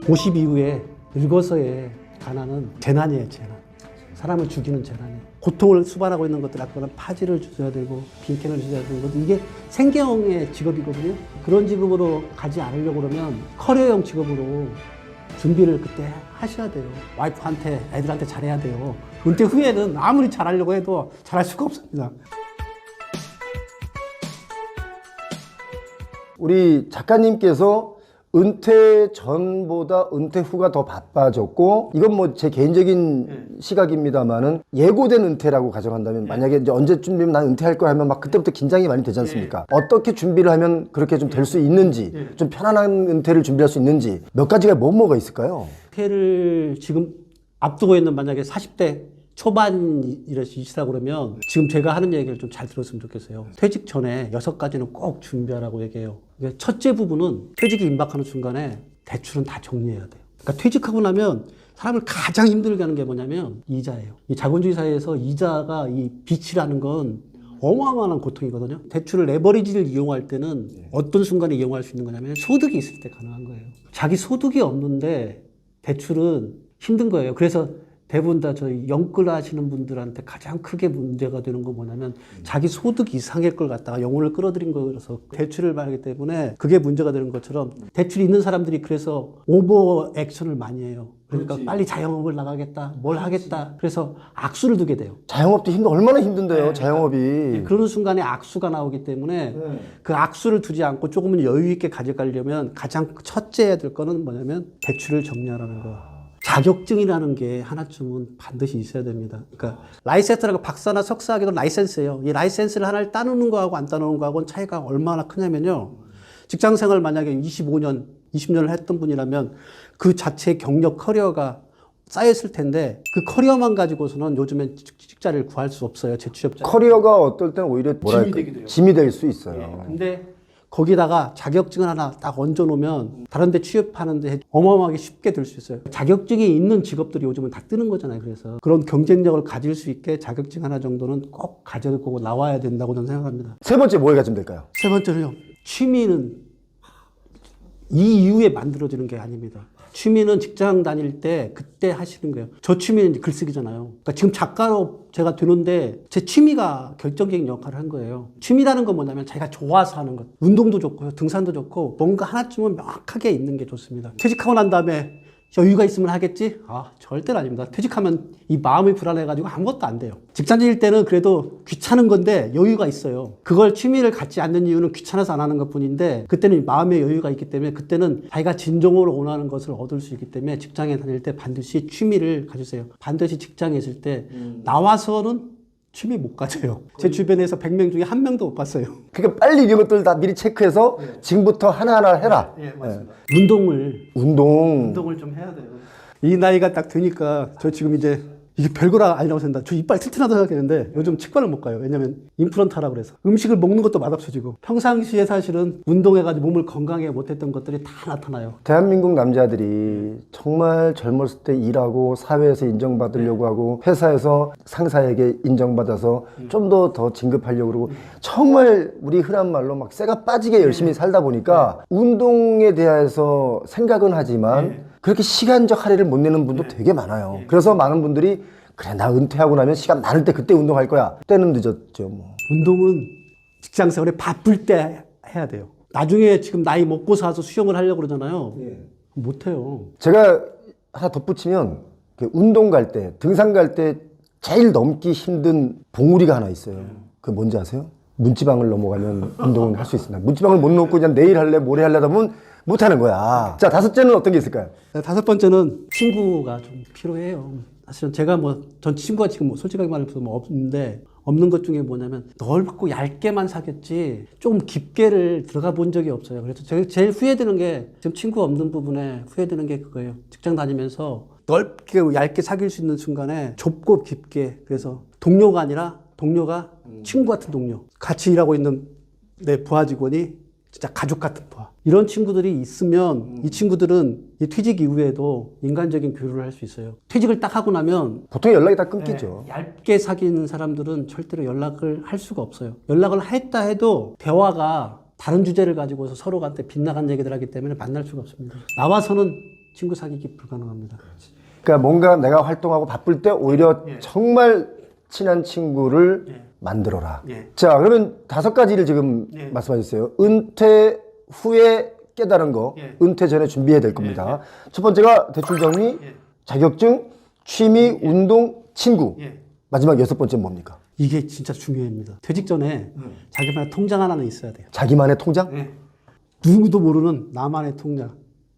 50 이후에 늙어서의 가난은 재난이에요, 재난. 사람을 죽이는 재난이에요. 고통을 수반하고 있는 것들, 아까는 파지를 주셔야 되고 빈캔을 주셔야 되는 것들, 이게 생계형의 직업이거든요. 그런 직업으로 가지 않으려고 그러면 커리어형 직업으로 준비를 그때 하셔야 돼요. 와이프한테, 애들한테 잘해야 돼요. 은퇴 후에는 아무리 잘하려고 해도 잘할 수가 없습니다. 우리 작가님께서 은퇴 전보다 은퇴 후가 더 바빠졌고, 이건 뭐 제 개인적인 시각입니다만은 예고된 은퇴라고 가정한다면, 만약에 이제 언제쯤 되면 난 은퇴할 거야 하면 막 그때부터 긴장이 많이 되지 않습니까? 어떻게 준비를 하면 그렇게 좀 될 수 있는지, 좀 편안한 은퇴를 준비할 수 있는지, 몇 가지가 뭐가 있을까요? 은퇴를 지금 앞두고 있는 만약에 40대 초반이시라고 그러면 지금 제가 하는 얘기를 좀 잘 들었으면 좋겠어요. 퇴직 전에 6가지는 꼭 준비하라고 얘기해요. 첫째 부분은 퇴직이 임박하는 순간에 대출은 다 정리해야 돼요. 그러니까 퇴직하고 나면 사람을 가장 힘들게 하는 게 뭐냐면 이자예요. 이 자본주의 사회에서 이자가 이 빚이라는 건 어마어마한 고통이거든요. 대출을 레버리지를 이용할 때는 어떤 순간에 이용할 수 있는 거냐면 소득이 있을 때 가능한 거예요. 자기 소득이 없는데 대출은 힘든 거예요. 그래서 대부분 다 저희 영끌 하시는 분들한테 가장 크게 문제가 되는 건 뭐냐면 자기 소득 이상의 걸 갖다가 영혼을 끌어들인 거라서 대출을 받기 때문에 그게 문제가 되는 것처럼, 대출이 있는 사람들이 그래서 오버 액션을 많이 해요. 그러니까 그렇지. 빨리 자영업을 나가겠다, 뭘 하겠다. 그래서 악수를 두게 돼요. 자영업도 얼마나 힘든데요, 자영업이. 그러는 순간에 악수가 나오기 때문에 그 악수를 두지 않고 조금은 여유 있게 가져가려면 가장 첫째 해야 될 거는 뭐냐면 대출을 정리하라는 거. 자격증이라는 게 하나쯤은 반드시 있어야 됩니다. 그러니까 라이센스라고 박사나 석사 하기도 라이센스예요. 이 라이센스를 하나를 따놓는 거하고 안 따놓는 거하고는 차이가 얼마나 크냐면요. 직장생활 만약에 25년, 20년을 했던 분이라면 그 자체의 경력 커리어가 쌓였을 텐데 그 커리어만 가지고서는 요즘엔 취직자를 구할 수 없어요. 재취업자. 커리어가 어떨 때는 오히려 짐이 되기도 해요. 짐이 될 수 있어요. 근데 거기다가 자격증을 하나 딱 얹어 놓으면 다른 데 취업하는데 어마어마하게 쉽게 될 수 있어요. 자격증이 있는 직업들이 요즘은 다 뜨는 거잖아요. 그래서 그런 경쟁력을 가질 수 있게 자격증 하나 정도는 꼭 가지고 나와야 된다고 저는 생각합니다. 세 번째 뭐에 가지면 될까요? 세 번째는요. 취미는 이 이후에 만들어지는 게 아닙니다. 취미는 직장 다닐 때 그때 하시는 거예요. 저 취미는 글쓰기잖아요. 그러니까 지금 작가로 제가 되는데 제 취미가 결정적인 역할을 한 거예요. 취미라는 건 뭐냐면 자기가 좋아서 하는 것. 운동도 좋고요. 등산도 좋고 뭔가 하나쯤은 명확하게 있는 게 좋습니다. 퇴직하고 난 다음에 여유가 있으면 하겠지? 절대로 아닙니다. 퇴직하면 이 마음이 불안해가지고 아무것도 안 돼요. 직장 다닐 때는 그래도 귀찮은 건데 여유가 있어요. 그걸 취미를 갖지 않는 이유는 귀찮아서 안 하는 것 뿐인데, 그때는 마음의 여유가 있기 때문에, 그때는 자기가 진정으로 원하는 것을 얻을 수 있기 때문에 직장에 다닐 때 반드시 취미를 가지세요. 반드시 직장에 있을 때 나와서는 취미 못 가져요. 제 주변에서 100명 중에 1명도 못 봤어요. 그러니까 빨리 이런 것들 다 미리 체크해서 지금부터 하나하나 해라. 맞습니다. 운동을 좀 해야 돼요. 이 나이가 딱 되니까 저 지금 이제 이게 별거라 아니라고 생각한다. 저 이빨 튼튼하다고 생각했는데 요즘 치과를 못 가요. 왜냐면 임플란트라고 그래서 음식을 먹는 것도 맛없어지고, 평상시에 사실은 운동해가지고 몸을 건강하게 못했던 것들이 다 나타나요. 대한민국 남자들이 정말 젊었을 때 일하고 사회에서 인정받으려고 하고 회사에서 상사에게 인정받아서 좀 더 진급하려고 그러고, 정말 우리 흔한 말로 막 쇠가 빠지게 열심히 살다 보니까 운동에 대해서 생각은 하지만 그렇게 시간적 할애를 못 내는 분도 되게 많아요. 그래서 많은 분들이 그래, 나 은퇴하고 나면 시간 많을 때 그때 운동할 거야. 때는 늦었죠, 뭐. 운동은 직장생활에 바쁠 때 해야 돼요. 나중에 지금 나이 먹고 사서 수영을 하려고 그러잖아요. 못해요. 제가 하나 덧붙이면, 운동 갈 때, 등산 갈 때 제일 넘기 힘든 봉우리가 하나 있어요. 그게 뭔지 아세요? 문지방을 넘어가면 운동은 할 수 있습니다. 문지방을 못 넘고 그냥 내일 할래, 모레 할래 하다 보면 못 하는 거야. 자, 다섯째는 어떤 게 있을까요? 다섯 번째는 친구가 좀 필요해요. 사실은 제가 전 친구가 지금 솔직하게 말해서 없는데, 없는 것 중에 뭐냐면 넓고 얇게만 사귀었지 조금 깊게를 들어가 본 적이 없어요. 그래서 제일 후회되는 게, 지금 친구 없는 부분에 후회되는 게 그거예요. 직장 다니면서 넓게 얇게 사귈 수 있는 순간에 좁고 깊게, 그래서 동료가 아니라 동료가 친구 같은 동료, 같이 일하고 있는 내 부하 직원이 진짜 가족 같은 부하, 이런 친구들이 있으면 이 친구들은 이 퇴직 이후에도 인간적인 교류를 할 수 있어요. 퇴직을 딱 하고 나면 보통 연락이 다 끊기죠. 얇게 사귀는 사람들은 절대로 연락을 할 수가 없어요. 연락을 했다 해도 대화가 다른 주제를 가지고서 서로한테 빗나간 얘기들 하기 때문에 만날 수가 없습니다. 나와서는 친구 사귀기 불가능합니다. 그러니까 뭔가 내가 활동하고 바쁠 때 오히려 정말 친한 친구를 만들어라. 자, 그러면 5가지를 지금 말씀하셨어요. 은퇴 후에 깨달은 거, 은퇴 전에 준비해야 될 겁니다. 첫 번째가 대출 정리, 자격증, 취미, 운동, 친구. 마지막 6번째 뭡니까? 이게 진짜 중요합니다. 퇴직 전에 자기만의 통장 하나는 있어야 돼요. 자기만의 통장? 누구도 모르는 나만의 통장.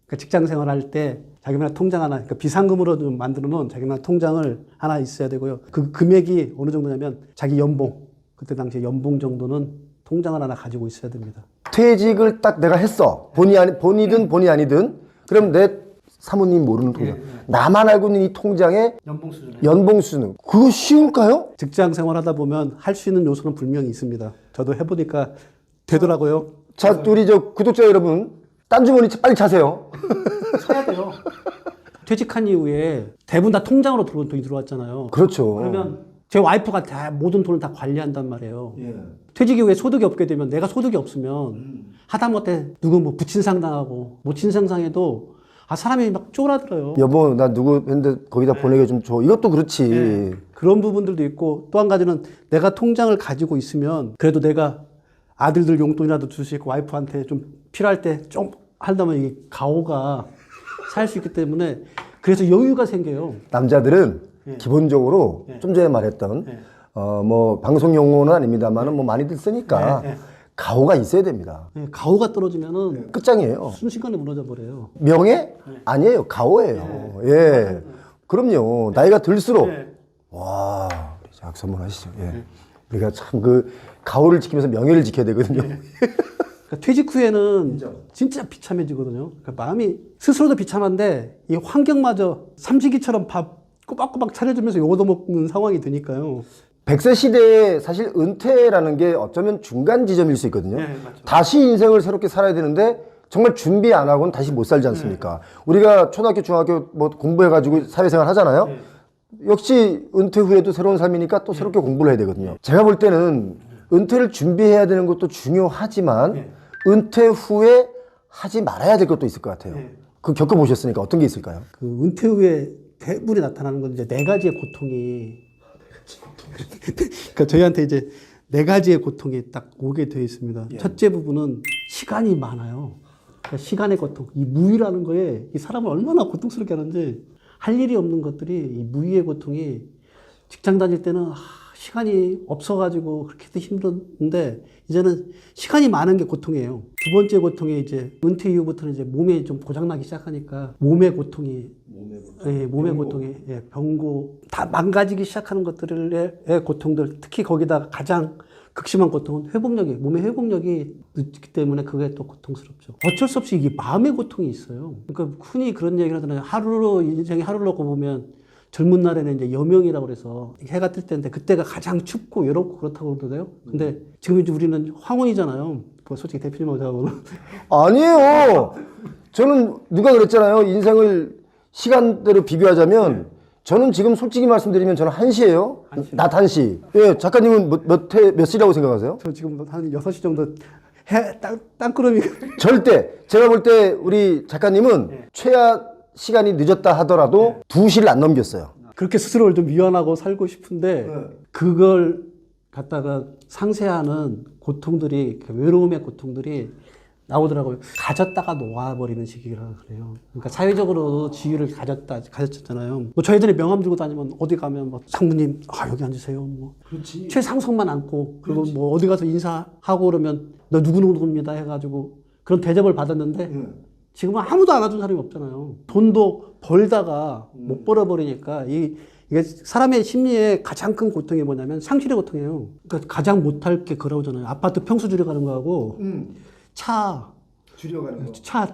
그러니까 직장 생활할 때 자기만의 통장 하나, 그러니까 비상금으로 좀 만들어 놓은 자기만의 통장을 하나 있어야 되고요. 그 금액이 어느 정도냐면 자기 연봉, 그때 당시에 연봉 정도는 통장을 하나 가지고 있어야 됩니다. 퇴직을 딱 내가 했어. 본이든 본이 아니든. 그럼 내 사모님 모르는 통장. 나만 알고 있는 이 통장의 연봉 수는. 그거 쉬울까요? 직장 생활하다 보면 할 수 있는 요소는 분명히 있습니다. 저도 해보니까 되더라고요. 자, 우리 저 구독자 여러분, 딴 주머니 빨리 차세요. 쳐야 돼요. 퇴직한 이후에 대부분 다 통장으로 돈이 들어왔잖아요. 그렇죠. 그러면 제 와이프가 다 모든 돈을 다 관리한단 말이에요. 퇴직 이후에 소득이 없게 되면 내가 소득이 없으면 하다못해 누구 뭐 부친상 당하고 뭐 친상상해도 사람이 막 쫄아들어요. 여보, 나 누구 했는데 거기다 보내게 좀 줘. 이것도 그렇지. 그런 부분들도 있고 또 한 가지는 내가 통장을 가지고 있으면 그래도 내가 아들들 용돈이라도 줄 수 있고 와이프한테 좀 필요할 때 좀 한다면 이 가오가 살 수 있기 때문에 그래서 여유가 생겨요. 남자들은 기본적으로 좀 전에 말했던 뭐 방송 용어는 아닙니다만은 뭐 많이들 쓰니까 가오가 있어야 됩니다. 가오가 떨어지면은 끝장이에요. 순식간에 무너져 버려요. 명예? 아니에요. 가오예요. 예. 그럼요. 나이가 들수록 와, 우리 악선물 하시죠. 예. 우리가 참 그 가오를 지키면서 명예를 지켜야 되거든요. 그러니까 퇴직 후에는 진짜 비참해지거든요. 그러니까 마음이 스스로도 비참한데 이 환경마저 삼식이처럼 밥 꼬박꼬박 차려주면서 요거도 먹는 상황이 되니까요. 100세 시대에 사실 은퇴라는 게 어쩌면 중간 지점일 수 있거든요. 다시 인생을 새롭게 살아야 되는데 정말 준비 안 하고는 다시 못 살지 않습니까? 우리가 초등학교, 중학교 뭐 공부해가지고 사회생활 하잖아요. 역시 은퇴 후에도 새로운 삶이니까 또 새롭게 공부를 해야 되거든요. 제가 볼 때는 은퇴를 준비해야 되는 것도 중요하지만 은퇴 후에 하지 말아야 될 것도 있을 것 같아요. 그 겪어보셨으니까 어떤 게 있을까요? 그 은퇴 후에 대부분이 나타나는 건 이제 4가지의 고통이 그러니까 저희한테 이제 4가지의 고통이 딱 오게 되어 있습니다. 첫째 부분은 시간이 많아요. 그러니까 시간의 고통, 이 무의라는 거에 이 사람을 얼마나 고통스럽게 하는지 할 일이 없는 것들이 이 무의의 고통이 직장 다닐 때는 시간이 없어가지고 그렇게도 힘든데 이제는 시간이 많은 게 고통이에요. 두 번째 고통이 이제 은퇴 이후부터는 이제 몸이 좀 고장나기 시작하니까 몸의 고통이 몸의 고통이 병고 다 망가지기 시작하는 것들의 고통들 특히 거기다 가장 극심한 고통은 회복력이 몸의 회복력이 늦기 때문에 그게 또 고통스럽죠. 어쩔 수 없이 이게 마음의 고통이 있어요. 그러니까 흔히 그런 얘기를 하잖아요. 하루로 인생이 하루를 놓고 보면 젊은 날에는 이제 여명이라고 그래서 해가 뜰 때인데 그때가 가장 춥고 외롭고 그렇다고 그러더래요. 근데 지금 이제 우리는 황혼이잖아요. 뭐 솔직히 대표님하고는 아니에요. 저는 누가 그랬잖아요. 인생을 시간대로 비교하자면 저는 지금 솔직히 말씀드리면 저는 1시예요. 낮 1시. 예, 작가님은 몇 시라고 생각하세요? 저 지금 한 6시 정도 땅구름이 절대. 제가 볼 때 우리 작가님은 최하 시간이 늦었다 하더라도 2시를 안 넘겼어요. 그렇게 스스로를 좀 미안하고 살고 싶은데 그걸 갖다가 상쇄하는 고통들이 외로움의 고통들이 나오더라고요. 가졌다가 놓아버리는 시기라 그래요. 그러니까 사회적으로 지위를 가졌잖아요. 뭐 저희들이 명함 들고 다니면 어디 가면 뭐 상무님 여기 앉으세요. 뭐 최상석만 앉고 그리고 뭐 어디 가서 인사하고 그러면 너 누구누구입니다 해가지고 그런 대접을 받았는데 지금은 아무도 안아준 사람이 없잖아요. 돈도 벌다가 못 벌어버리니까 이게 사람의 심리의 가장 큰 고통이 뭐냐면 상실의 고통이에요. 그러니까 가장 못할 게 그러잖아요. 아파트 평수 줄여가는 거하고 차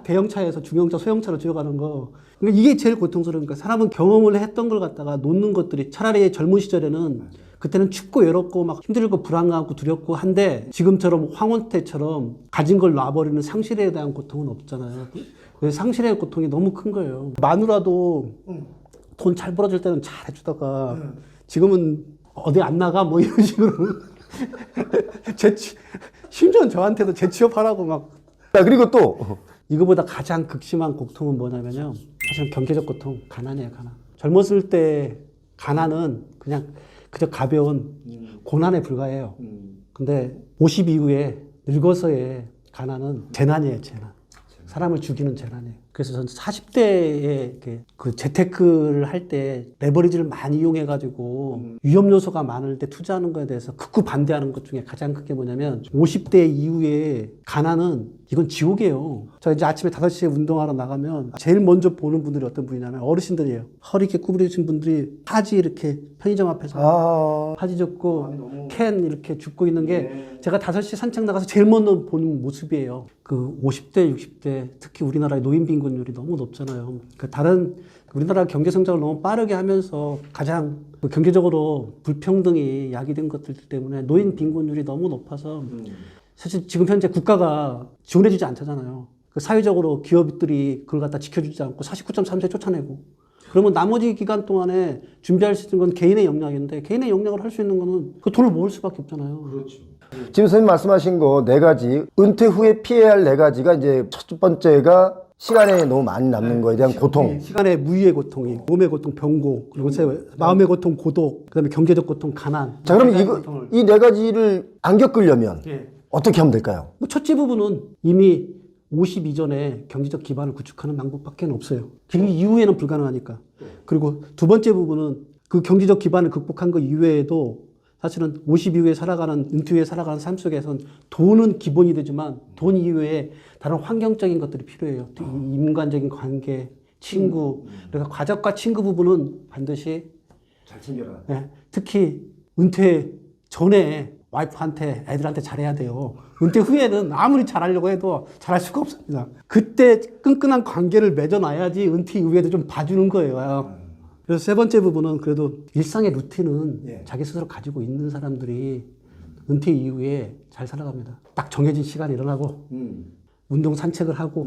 대형차에서 중형차, 소형차로 줄여가는 거. 그러니까 이게 제일 고통스러우니까 사람은 경험을 했던 걸 갖다가 놓는 것들이 차라리 젊은 시절에는 그때는 춥고 외롭고 막 힘들고 불안하고 두렵고 한데 지금처럼 황혼 때처럼 가진 걸 놔버리는 상실에 대한 고통은 없잖아요. 그래서 상실의 고통이 너무 큰 거예요. 마누라도 돈 잘 벌어줄 때는 잘 해주다가 지금은 어디 안 나가 뭐 이런 식으로 심지어 저한테도 재취업하라고 막. 자, 그리고 또 이거보다 가장 극심한 고통은 뭐냐면요. 사실은 경제적 고통, 가난이에요, 가난. 젊었을 때 가난은 그냥 그저 가벼운 고난에 불과해요. 근데 50 이후에 늙어서의 가난은 재난이에요, 재난. 사람을 죽이는 재난이에요. 그래서 저는 40대에 그 재테크를 할 때 레버리지를 많이 이용해가지고 위험 요소가 많을 때 투자하는 거에 대해서 극구 반대하는 것 중에 가장 큰 게 뭐냐면 50대 이후에 가난은 이건 지옥이에요. 저 이제 아침에 5시에 운동하러 나가면 제일 먼저 보는 분들이 어떤 분이냐면 어르신들이에요. 허리 이렇게 구부려진 분들이 파지 이렇게 편의점 앞에서 파지 줍고 캔 이렇게 줍고 있는 게 제가 5시 산책 나가서 제일 먼저 보는 모습이에요. 그 50대, 60대 특히 우리나라의 노인 빈곤율이 너무 높잖아요. 그 다른 우리나라 경제 성장을 너무 빠르게 하면서 가장 그 경제적으로 불평등이 야기된 것들 때문에 노인 빈곤율이 너무 높아서 사실 지금 현재 국가가 지원해주지 않잖아요. 그 사회적으로 기업들이 그걸 갖다 지켜주지 않고 49.3세 쫓아내고 그러면 나머지 기간 동안에 준비할 수 있는 건 개인의 역량인데 개인의 역량을 할 수 있는 거는 그 돈을 모을 수밖에 없잖아요. 그렇죠. 지금 선생님 말씀하신 거 4가지, 은퇴 후에 피해야 할 4가지가 이제 첫 번째가 시간에 너무 많이 남는 거에 대한 고통. 시간의 무의의 고통이, 몸의 고통, 병고, 그리고 마음의 고통, 고독, 그다음에 경제적 고통, 가난. 자, 그럼 이 4가지를 안 겪으려면 어떻게 하면 될까요? 뭐 첫째 부분은 이미 50 이전에 경제적 기반을 구축하는 방법밖에 없어요. 그 이후에는 불가능하니까. 그리고 두 번째 부분은 그 경제적 기반을 극복한 거 이외에도 사실은 50 이후에 살아가는, 은퇴 후에 살아가는 삶 속에선 돈은 기본이 되지만 돈 이외에 다른 환경적인 것들이 필요해요. 인간적인 관계, 친구. 그래서 가족과 친구 부분은 반드시 잘 챙겨라. 네, 특히 은퇴 전에 와이프한테, 애들한테 잘해야 돼요. 은퇴 후에는 아무리 잘하려고 해도 잘할 수가 없습니다. 그때 끈끈한 관계를 맺어놔야지 은퇴 이후에도 좀 봐주는 거예요. 그래서 세 번째 부분은 그래도 일상의 루틴은 자기 스스로 가지고 있는 사람들이 은퇴 이후에 잘 살아갑니다. 딱 정해진 시간에 일어나고 운동 산책을 하고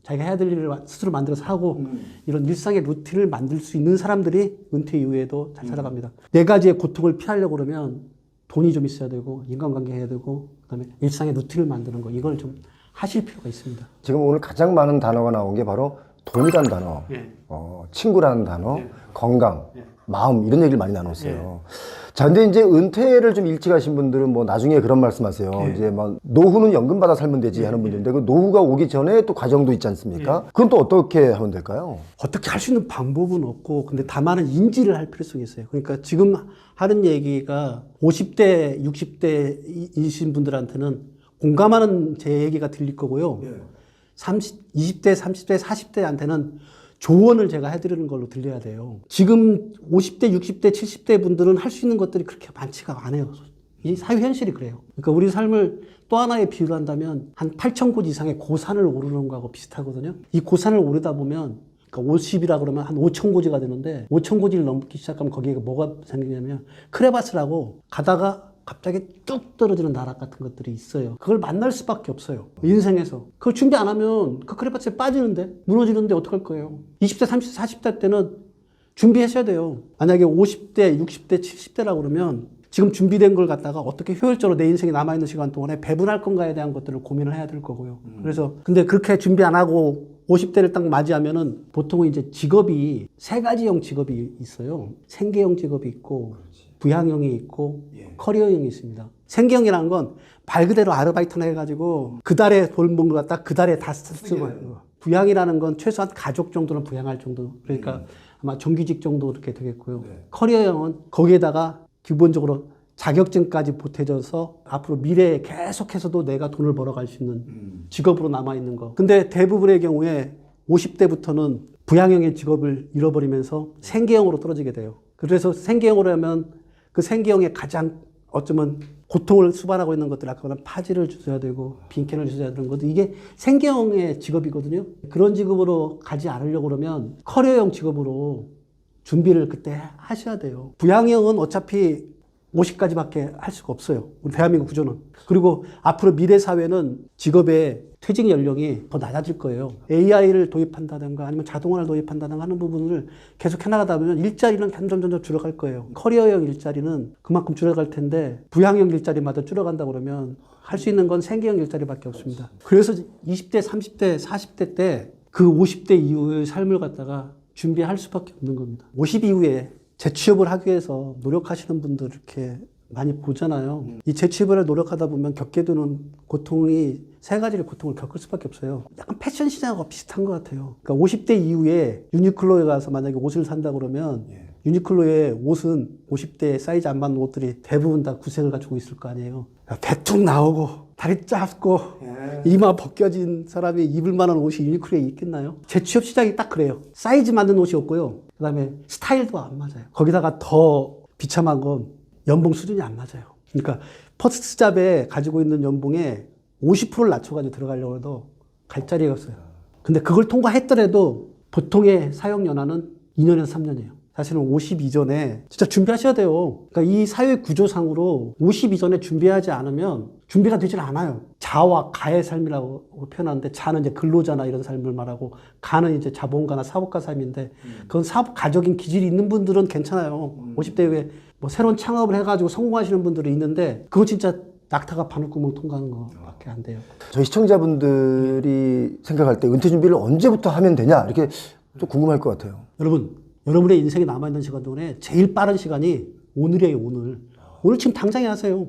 자기가 해야 될 일을 스스로 만들어서 하고 이런 일상의 루틴을 만들 수 있는 사람들이 은퇴 이후에도 잘 살아갑니다. 4가지의 고통을 피하려고 그러면 돈이 좀 있어야 되고 인간관계 해야 되고 그다음에 일상의 루틴을 만드는 거 이걸 좀 하실 필요가 있습니다. 지금 오늘 가장 많은 단어가 나온 게 바로 돈이라는 단어, 친구라는 단어, 건강, 마음 이런 얘기를 많이 나눴어요. 자, 근데 이제 은퇴를 좀 일찍 하신 분들은 뭐 나중에 그런 말씀하세요. 이제 막 노후는 연금 받아 살면 되지 하는 분들인데 그 노후가 오기 전에 또 과정도 있지 않습니까? 그건 또 어떻게 하면 될까요? 어떻게 할 수 있는 방법은 없고 근데 다만은 인지를 할 필요성이 있어요. 그러니까 지금 하는 얘기가 50대, 60대이신 분들한테는 공감하는 제 얘기가 들릴 거고요. 20대, 30대, 40대한테는 조언을 제가 해드리는 걸로 들려야 돼요. 지금 50대, 60대, 70대 분들은 할 수 있는 것들이 그렇게 많지가 않아요. 이 사회 현실이 그래요. 그러니까 우리 삶을 또 하나의 비유를 한다면 한 8,000곳 이상의 고산을 오르는 거하고 비슷하거든요. 이 고산을 오르다 보면 그러니까 50이라 그러면 한 5,000고지가 되는데 5,000고지를 넘기 시작하면 거기에 뭐가 생기냐면 크레바스라고 가다가 갑자기 뚝 떨어지는 나락 같은 것들이 있어요. 그걸 만날 수밖에 없어요. 인생에서. 그걸 준비 안 하면 그 크레바스에 빠지는데 무너지는데 어떡할 거예요. 20대, 30대, 40대 때는 준비하셔야 돼요. 만약에 50대, 60대, 70대라고 그러면 지금 준비된 걸 갖다가 어떻게 효율적으로 내 인생에 남아있는 시간 동안에 배분할 건가에 대한 것들을 고민을 해야 될 거고요. 그래서 근데 그렇게 준비 안 하고 50대를 딱 맞이하면은 보통은 이제 직업이 3가지형 직업이 있어요. 생계형 직업이 있고 부양형이 있고 커리어형이 있습니다. 생계형이라는 건 말 그대로 아르바이트나 해가지고 그 달에 돈 번 거 갖다 그 달에 다 쓰고 부양이라는 건 최소한 가족 정도는 부양할 정도. 그러니까 아마 정규직 정도 이렇게 되겠고요. 커리어형은 거기에다가 기본적으로 자격증까지 보태져서 앞으로 미래에 계속해서도 내가 돈을 벌어갈 수 있는 직업으로 남아있는 거. 근데 대부분의 경우에 50대부터는 부양형의 직업을 잃어버리면서 생계형으로 떨어지게 돼요. 그래서 생계형으로 하면 그 생계형의 가장 어쩌면 고통을 수반하고 있는 것들, 아까 말한 파지를 주셔야 되고 빈캔을 주셔야 되는 것도 이게 생계형의 직업이거든요. 그런 직업으로 가지 않으려고 그러면 커리어형 직업으로 준비를 그때 하셔야 돼요. 부양형은 어차피 50까지밖에 할 수가 없어요. 우리 대한민국 구조는. 그리고 앞으로 미래 사회는 직업의 퇴직 연령이 더 낮아질 거예요. AI를 도입한다든가 아니면 자동화를 도입한다든가 하는 부분을 계속 해나가다 보면 일자리는 점점 줄어갈 거예요. 커리어형 일자리는 그만큼 줄어갈 텐데 부양형 일자리마다 줄어간다 그러면 할 수 있는 건 생계형 일자리밖에 없습니다. 그래서 20대, 30대, 40대 때 그 50대 이후의 삶을 갖다가 준비할 수밖에 없는 겁니다. 50 이후에 재취업을 하기 위해서 노력하시는 분들 이렇게 많이 보잖아요. 이 재취업을 노력하다 보면 겪게 되는 고통이 세 가지의 고통을 겪을 수밖에 없어요. 약간 패션 시장하고 비슷한 것 같아요. 그러니까 50대 이후에 유니클로에 가서 만약에 옷을 산다 그러면 유니클로의 옷은 50대 사이즈 안 맞는 옷들이 대부분 다 구색을 가지고 있을 거 아니에요. 배툭 나오고 다리 짧고 이마 벗겨진 사람이 입을 만한 옷이 유니클로에 있겠나요? 재취업 시장이 딱 그래요. 사이즈 맞는 옷이 없고요. 그 다음에 스타일도 안 맞아요. 거기다가 더 비참한 건 연봉 수준이 안 맞아요. 그러니까 퍼스트 잡에 가지고 있는 연봉에 50%를 낮춰가지고 들어가려고 해도 갈 자리가 없어요. 근데 그걸 통과했더라도 보통의 사용 연한은 2년에서 3년이에요. 사실은 50 이전에 진짜 준비하셔야 돼요. 그러니까 이 사회 구조상으로 50 이전에 준비하지 않으면 준비가 되질 않아요. 자와 가의 삶이라고 표현하는데, 자는 이제 근로자나 이런 삶을 말하고, 가는 이제 자본가나 사업가 삶인데, 그건 사업가적인 기질이 있는 분들은 괜찮아요. 50대 이후에 뭐 새로운 창업을 해가지고 성공하시는 분들이 있는데, 그거 진짜 낙타가 바늘구멍 통과하는 거밖에 안 돼요. 저희 시청자분들이 생각할 때 은퇴 준비를 언제부터 하면 되냐 이렇게 좀 궁금할 것 같아요. 여러분의 인생에 남아있는 시간 동안에 제일 빠른 시간이 오늘이에요, 오늘. 오늘 지금 당장에 하세요.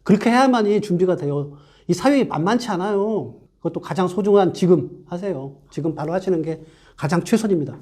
그렇게 해야만이 준비가 돼요. 이 사회에 만만치 않아요. 그것도 가장 소중한 지금 하세요. 지금 바로 하시는 게 가장 최선입니다.